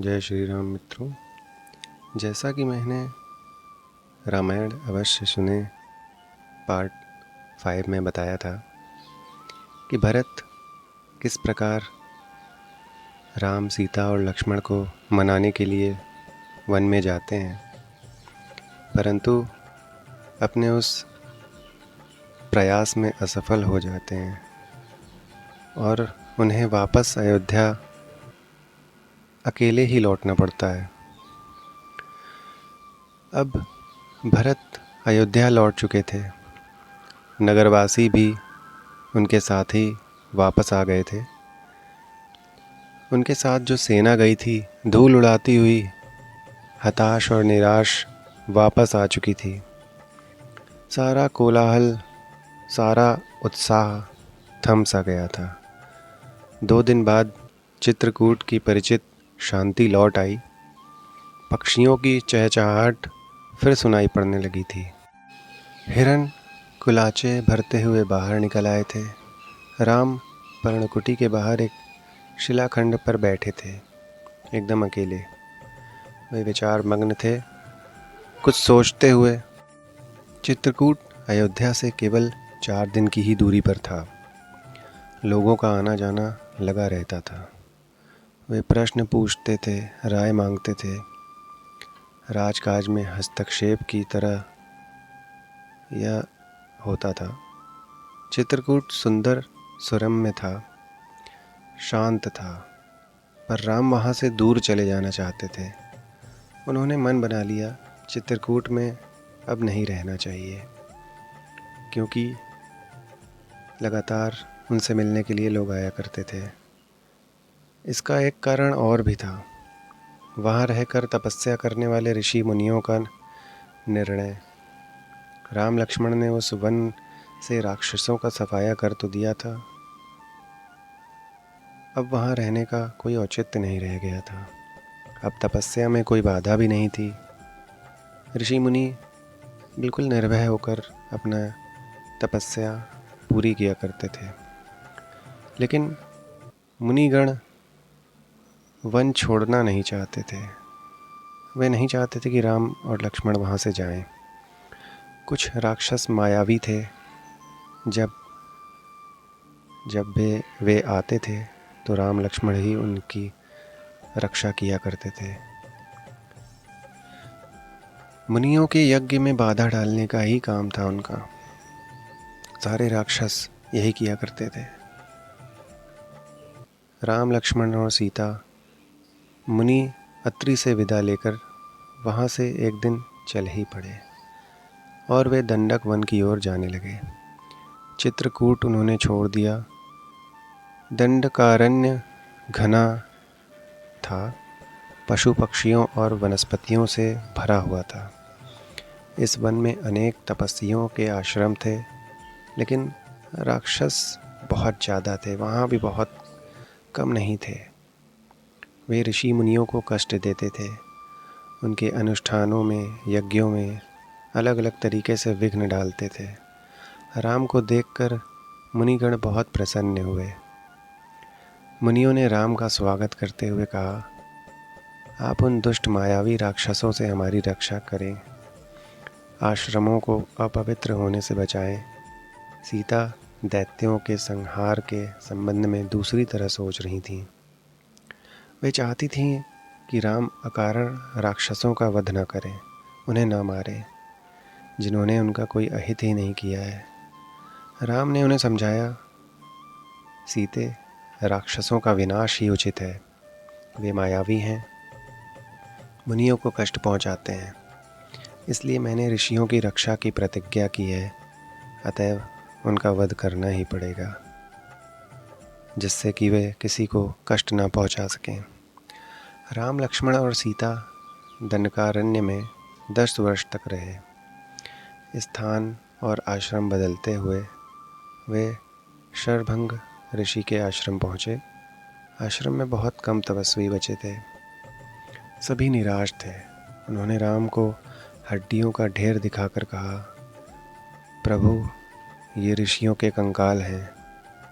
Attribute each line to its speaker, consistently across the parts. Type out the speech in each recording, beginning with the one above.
Speaker 1: जय श्री राम मित्रों। जैसा कि मैंने रामायण अवश्य सुने पार्ट 5 में बताया था कि भरत किस प्रकार राम, सीता और लक्ष्मण को मनाने के लिए वन में जाते हैं, परंतु अपने उस प्रयास में असफल हो जाते हैं और उन्हें वापस अयोध्या अकेले ही लौटना पड़ता है। अब भरत अयोध्या लौट चुके थे, नगरवासी भी उनके साथ ही वापस आ गए थे। उनके साथ जो सेना गई थी, धूल उड़ाती हुई, हताश और निराश वापस आ चुकी थी। सारा कोलाहल, सारा उत्साह थम सा गया था। 2 दिन बाद चित्रकूट की परिचित शांति लौट आई। पक्षियों की चहचहाहट फिर सुनाई पड़ने लगी थी। हिरन कुलाचे भरते हुए बाहर निकल आए थे। राम पर्णकुटी के बाहर एक शिलाखंड पर बैठे थे, एकदम अकेले। वे विचार मग्न थे, कुछ सोचते हुए। चित्रकूट अयोध्या से केवल 4 दिन की ही दूरी पर था। लोगों का आना जाना लगा रहता था। वे प्रश्न पूछते थे, राय मांगते थे। राजकाज में हस्तक्षेप की तरह यह होता था। चित्रकूट सुंदर सुरम्य था, शांत था, पर राम वहाँ से दूर चले जाना चाहते थे। उन्होंने मन बना लिया, चित्रकूट में अब नहीं रहना चाहिए, क्योंकि लगातार उनसे मिलने के लिए लोग आया करते थे। इसका एक कारण और भी था। वहाँ रहकर तपस्या करने वाले ऋषि मुनियों का निर्णय। राम लक्ष्मण ने उस वन से राक्षसों का सफाया कर तो दिया था, अब वहाँ रहने का कोई औचित्य नहीं रह गया था। अब तपस्या में कोई बाधा भी नहीं थी। ऋषि मुनि बिल्कुल निर्भय होकर अपना तपस्या पूरी किया करते थे। लेकिन मुनिगण वन छोड़ना नहीं चाहते थे। वे नहीं चाहते थे कि राम और लक्ष्मण वहाँ से जाएं। कुछ राक्षस मायावी थे। जब वे आते थे तो राम लक्ष्मण ही उनकी रक्षा किया करते थे। मुनियों के यज्ञ में बाधा डालने का ही काम था उनका। सारे राक्षस यही किया करते थे। राम, लक्ष्मण और सीता मुनि अत्रि से विदा लेकर वहाँ से एक दिन चल ही पड़े और वे दंडक वन की ओर जाने लगे। चित्रकूट उन्होंने छोड़ दिया। दंडकारण्य घना था, पशु पक्षियों और वनस्पतियों से भरा हुआ था। इस वन में अनेक तपस्वियों के आश्रम थे, लेकिन राक्षस बहुत ज़्यादा थे, वहाँ भी बहुत कम नहीं थे। वे ऋषि मुनियों को कष्ट देते थे। उनके अनुष्ठानों में, यज्ञों में अलग अलग तरीके से विघ्न डालते थे। राम को देखकर मुनिगण बहुत प्रसन्न हुए। मुनियों ने राम का स्वागत करते हुए कहा, आप उन दुष्ट मायावी राक्षसों से हमारी रक्षा करें, आश्रमों को अपवित्र होने से बचाएं। सीता दैत्यों के संहार के संबंध में दूसरी तरह सोच रही थीं। वे चाहती थीं कि राम अकारण राक्षसों का वध न करें, उन्हें न मारें, जिन्होंने उनका कोई अहित ही नहीं किया है। राम ने उन्हें समझाया, सीते, राक्षसों का विनाश ही उचित है। वे मायावी हैं, मुनियों को कष्ट पहुंचाते हैं, इसलिए मैंने ऋषियों की रक्षा की प्रतिज्ञा की है। अतएव उनका वध करना ही पड़ेगा, जिससे कि वे किसी को कष्ट न पहुंचा सकें। राम, लक्ष्मण और सीता दंडकारण्य में 10 वर्ष तक रहे। स्थान और आश्रम बदलते हुए वे शरभंग ऋषि के आश्रम पहुँचे। आश्रम में बहुत कम तपस्वी बचे थे। सभी निराश थे। उन्होंने राम को हड्डियों का ढेर दिखाकर कहा, प्रभु, ये ऋषियों के कंकाल हैं,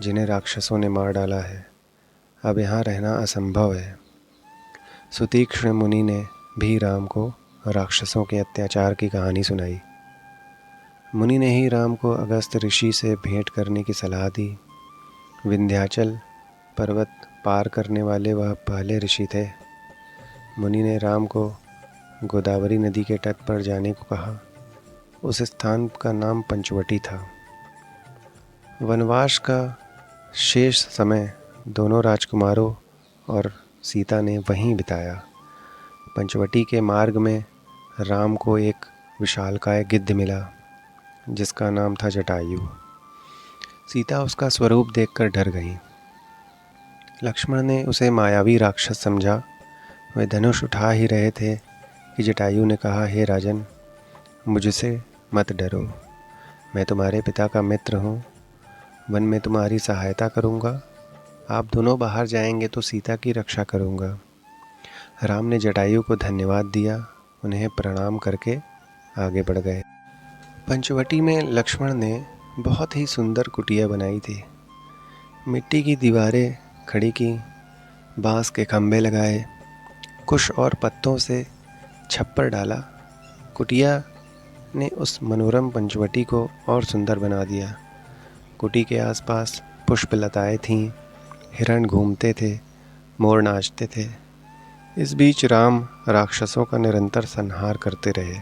Speaker 1: जिन्हें राक्षसों ने मार डाला है। अब यहाँ रहना असंभव है। सुतीक्ष्ण मुनि ने भी राम को राक्षसों के अत्याचार की कहानी सुनाई। मुनि ने ही राम को अगस्त ऋषि से भेंट करने की सलाह दी। विंध्याचल पर्वत पार करने वाले वह पहले ऋषि थे। मुनि ने राम को गोदावरी नदी के तट पर जाने को कहा। उस स्थान का नाम पंचवटी था। वनवास का शेष समय दोनों राजकुमारों और सीता ने वहीं बिताया। पंचवटी के मार्ग में राम को एक विशालकाय गिद्ध मिला जिसका नाम था जटायु। सीता उसका स्वरूप देखकर डर गई। लक्ष्मण ने उसे मायावी राक्षस समझा। वे धनुष उठा ही रहे थे कि जटायु ने कहा, हे राजन, मुझसे मत डरो, मैं तुम्हारे पिता का मित्र हूँ। वन में तुम्हारी सहायता करूँगा। आप दोनों बाहर जाएंगे तो सीता की रक्षा करूँगा। राम ने जटायु को धन्यवाद दिया, उन्हें प्रणाम करके आगे बढ़ गए। पंचवटी में लक्ष्मण ने बहुत ही सुंदर कुटिया बनाई थी। मिट्टी की दीवारें खड़ी की, बांस के खंभे लगाए, कुश और पत्तों से छप्पर डाला। कुटिया ने उस मनोरम पंचवटी को और सुंदर बना दिया। कुटी के आसपास पुष्पलताएं थीं, हिरण घूमते थे, मोर नाचते थे। इस बीच राम राक्षसों का निरंतर संहार करते रहे।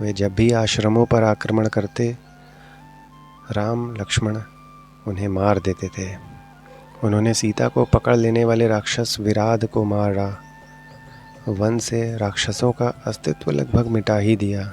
Speaker 1: वे जब भी आश्रमों पर आक्रमण करते, राम लक्ष्मण उन्हें मार देते थे। उन्होंने सीता को पकड़ लेने वाले राक्षस विराध को मारा। वन से राक्षसों का अस्तित्व लगभग मिटा ही दिया।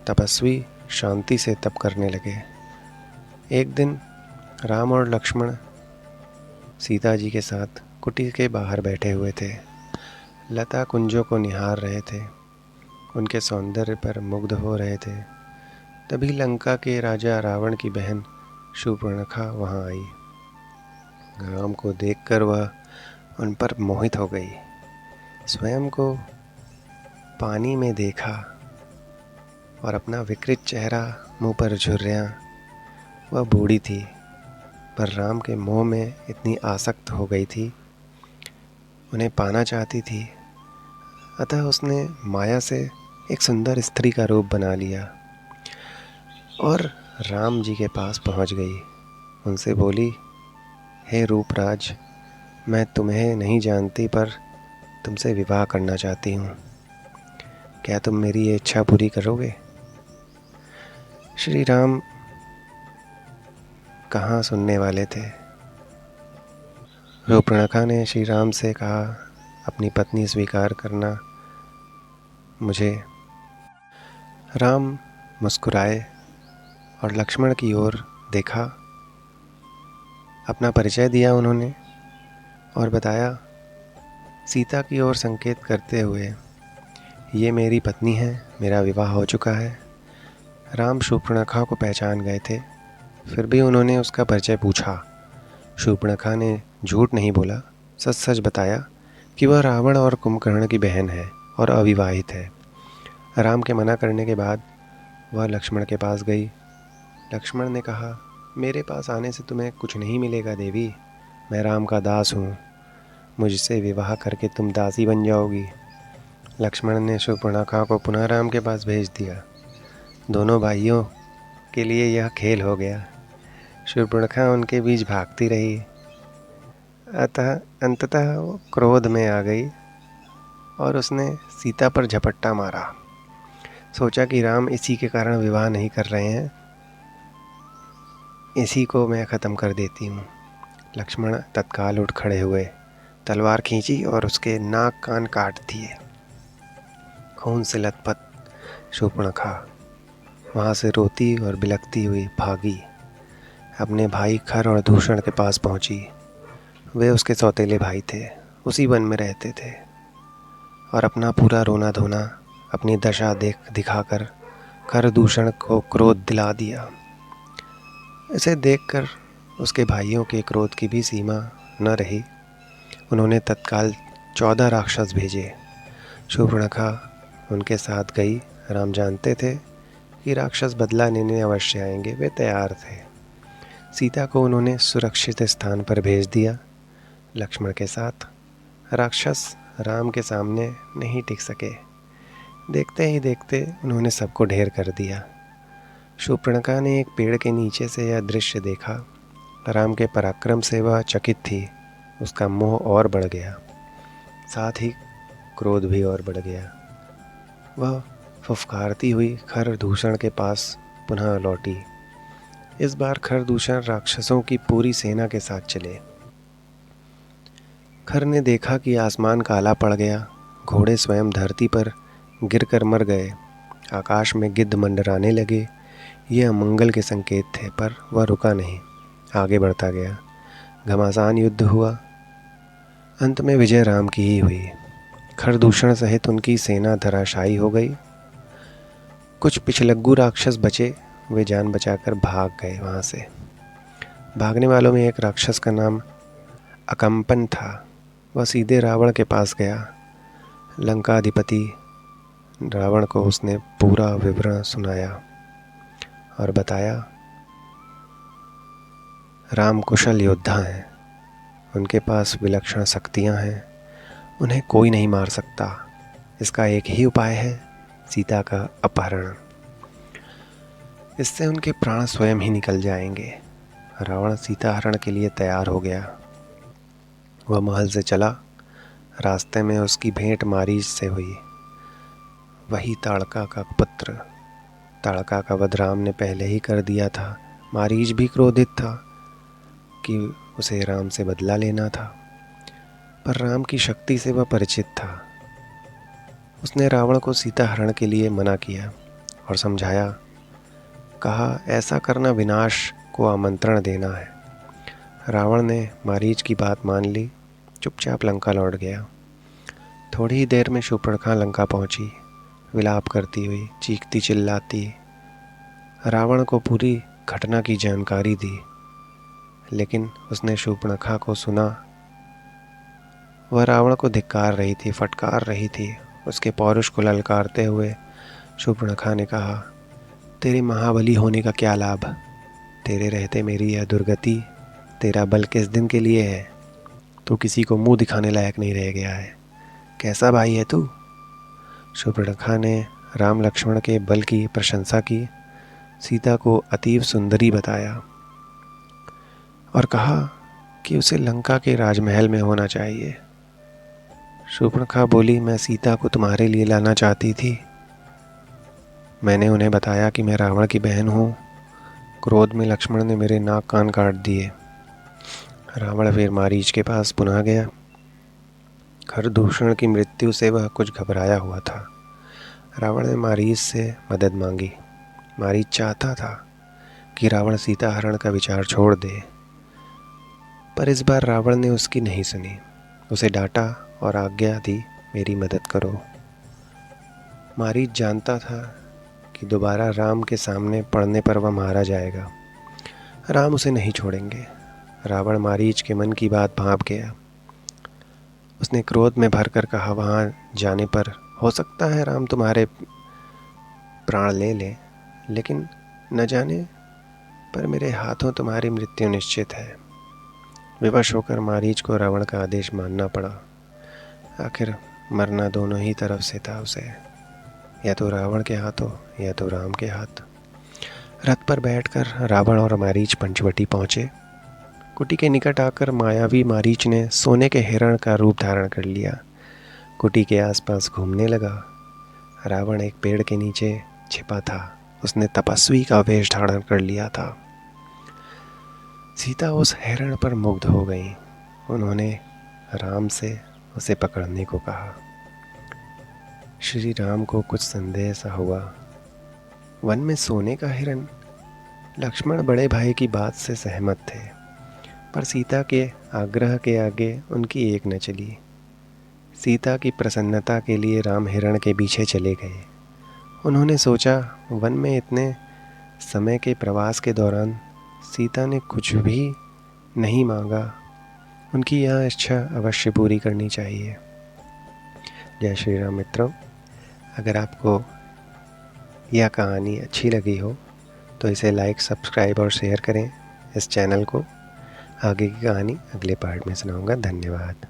Speaker 1: तपस्वी शांति से तप करने लगे। एक दिन राम और लक्ष्मण सीता जी के साथ कुटी के बाहर बैठे हुए थे। लता कुंजों को निहार रहे थे, उनके सौंदर्य पर मुग्ध हो रहे थे। तभी लंका के राजा रावण की बहन शूर्पणखा वहाँ आई। राम को देखकर वह उन पर मोहित हो गई। स्वयं को पानी में देखा और अपना विकृत चेहरा मुंह पर झुर्रियाँ। वह बूढ़ी थी, पर राम के मोह में इतनी आसक्त हो गई थी, उन्हें पाना चाहती थी। अतः उसने माया से एक सुंदर स्त्री का रूप बना लिया और राम जी के पास पहुंच गई। उनसे बोली, हे रूपराज, मैं तुम्हें नहीं जानती पर तुमसे विवाह करना चाहती हूँ। क्या तुम मेरी ये इच्छा पूरी करोगे? श्री राम कहाँ सुनने वाले थे। शूर्पणखा ने श्री राम से कहा, अपनी पत्नी स्वीकार करना मुझे। राम मुस्कुराए और लक्ष्मण की ओर देखा। अपना परिचय दिया उन्होंने और बताया, सीता की ओर संकेत करते हुए, ये मेरी पत्नी है, मेरा विवाह हो चुका है। राम शूर्पणखा को पहचान गए थे, फिर भी उन्होंने उसका परिचय पूछा। शूर्पणखा ने झूठ नहीं बोला, सच सच बताया कि वह रावण और कुंभकर्ण की बहन है और अविवाहित है। राम के मना करने के बाद वह लक्ष्मण के पास गई। लक्ष्मण ने कहा, मेरे पास आने से तुम्हें कुछ नहीं मिलेगा देवी, मैं राम का दास हूँ। मुझसे विवाह करके तुम दासी बन जाओगी। लक्ष्मण ने शूर्पणखा को पुनः राम के पास भेज दिया। दोनों भाइयों के लिए यह खेल हो गया। शूर्पणखा उनके बीच भागती रही। अतः अंततः वो क्रोध में आ गई और उसने सीता पर झपट्टा मारा। सोचा कि राम इसी के कारण विवाह नहीं कर रहे हैं, इसी को मैं ख़त्म कर देती हूँ। लक्ष्मण तत्काल उठ खड़े हुए, तलवार खींची और उसके नाक कान काट दिए। खून से लथपथ शूर्पणखा वहाँ से रोती और बिलखती हुई भागी। अपने भाई खर और दूषण के पास पहुँची। वे उसके सौतेले भाई थे, उसी वन में रहते थे और अपना पूरा रोना धोना अपनी दशा दिखाकर खर दूषण को क्रोध दिला दिया। इसे देखकर उसके भाइयों के क्रोध की भी सीमा न रही। उन्होंने तत्काल 14 राक्षस भेजे। शूर्पणखा उनके साथ गई। राम जानते थे कि राक्षस बदला लेने अवश्य आएंगे, वे तैयार थे। सीता को उन्होंने सुरक्षित स्थान पर भेज दिया। लक्ष्मण के साथ राक्षस राम के सामने नहीं टिक सके। देखते ही देखते उन्होंने सबको ढेर कर दिया। शूर्पणखा ने एक पेड़ के नीचे से यह दृश्य देखा। राम के पराक्रम से वह चकित थी। उसका मोह और बढ़ गया, साथ ही क्रोध भी और बढ़ गया। वह फुफकारती हुई खरदूषण के पास पुनः लौटी। इस बार खरदूषण राक्षसों की पूरी सेना के साथ चले। खर ने देखा कि आसमान काला पड़ गया, घोड़े स्वयं धरती पर गिरकर मर गए, आकाश में गिद्ध मंडराने लगे। ये अमंगल के संकेत थे, पर वह रुका नहीं, आगे बढ़ता गया। घमासान युद्ध हुआ। अंत में विजय राम की ही हुई। खरदूषण सहित उनकी सेना धराशायी हो गई। कुछ पिछलग्गू राक्षस बचे, वे जान बचाकर भाग गए वहाँ से। भागने वालों में एक राक्षस का नाम अकम्पन था। वह सीधे रावण के पास गया। लंकाधिपति रावण को उसने पूरा विवरण सुनाया और बताया, राम कुशल योद्धा हैं, उनके पास विलक्षण शक्तियां हैं, उन्हें कोई नहीं मार सकता। इसका एक ही उपाय है, सीता का अपहरण। इससे उनके प्राण स्वयं ही निकल जाएंगे। रावण सीता हरण के लिए तैयार हो गया। वह महल से चला। रास्ते में उसकी भेंट मारीच से हुई, वही ताड़का का पुत्र। ताड़का का वध राम ने पहले ही कर दिया था। मारीच भी क्रोधित था कि उसे राम से बदला लेना था, पर राम की शक्ति से वह परिचित था। उसने रावण को सीता हरण के लिए मना किया और समझाया। कहा, ऐसा करना विनाश को आमंत्रण देना है। रावण ने मारीच की बात मान ली, चुपचाप लंका लौट गया। थोड़ी ही देर में शूर्पणखा लंका पहुंची, विलाप करती हुई, चीखती चिल्लाती रावण को पूरी घटना की जानकारी दी। लेकिन उसने शूर्पणखा को सुना। वह रावण को धिक्कार रही थी, फटकार रही थी। उसके पौरुष को ललकारते हुए शूर्पणखा ने कहा, तेरे महाबली होने का क्या लाभ? तेरे रहते मेरी यह दुर्गति। तेरा बल किस दिन के लिए है? तू किसी को मुंह दिखाने लायक नहीं रह गया है। कैसा भाई है तू? शूर्पणखा ने राम लक्ष्मण के बल की प्रशंसा की, सीता को अतीव सुंदरी बताया और कहा कि उसे लंका के राजमहल में होना चाहिए। शूर्पणखा बोली, मैं सीता को तुम्हारे लिए लाना चाहती थी। मैंने उन्हें बताया कि मैं रावण की बहन हूँ। क्रोध में लक्ष्मण ने मेरे नाक कान काट दिए। रावण फिर मारीच के पास पुनः गया। खरदूषण की मृत्यु से वह कुछ घबराया हुआ था। रावण ने मारीच से मदद मांगी। मारीच चाहता था कि रावण सीता हरण का विचार छोड़ दे, पर इस बार रावण ने उसकी नहीं सुनी। उसे डांटा और आज्ञा दी, मेरी मदद करो। मारीच जानता था कि दोबारा राम के सामने पड़ने पर वह मारा जाएगा। राम उसे नहीं छोड़ेंगे। रावण मारीच के मन की बात भांप गया। उसने क्रोध में भरकर कहा, वहाँ जाने पर हो सकता है राम तुम्हारे प्राण ले लें, लेकिन न जाने पर मेरे हाथों तुम्हारी मृत्यु निश्चित है। विवश होकर मारीच को रावण का आदेश मानना पड़ा। आखिर मरना दोनों ही तरफ से था उसे, या तो रावण के हाथों या तो राम के हाथ। रथ पर बैठकर रावण और मारीच पंचवटी पहुँचे। कुटी के निकट आकर मायावी मारीच ने सोने के हिरण का रूप धारण कर लिया। कुटी के आसपास घूमने लगा। रावण एक पेड़ के नीचे छिपा था। उसने तपस्वी का वेश धारण कर लिया था। सीता उस हिरण पर मुग्ध हो गई। उन्होंने राम से उसे पकड़ने को कहा। श्री राम को कुछ संदेह सा हुआ। वन में सोने का हिरण? लक्ष्मण बड़े भाई की बात से सहमत थे, पर सीता के आग्रह के आगे उनकी एक न चली। सीता की प्रसन्नता के लिए राम हिरण के पीछे चले गए। उन्होंने सोचा, वन में इतने समय के प्रवास के दौरान सीता ने कुछ भी नहीं मांगा, उनकी यह इच्छा अवश्य पूरी करनी चाहिए। जय श्री राम मित्रों, अगर आपको यह कहानी अच्छी लगी हो तो इसे लाइक, सब्सक्राइब और शेयर करें इस चैनल को। आगे की कहानी अगले पार्ट में सुनाऊंगा। धन्यवाद।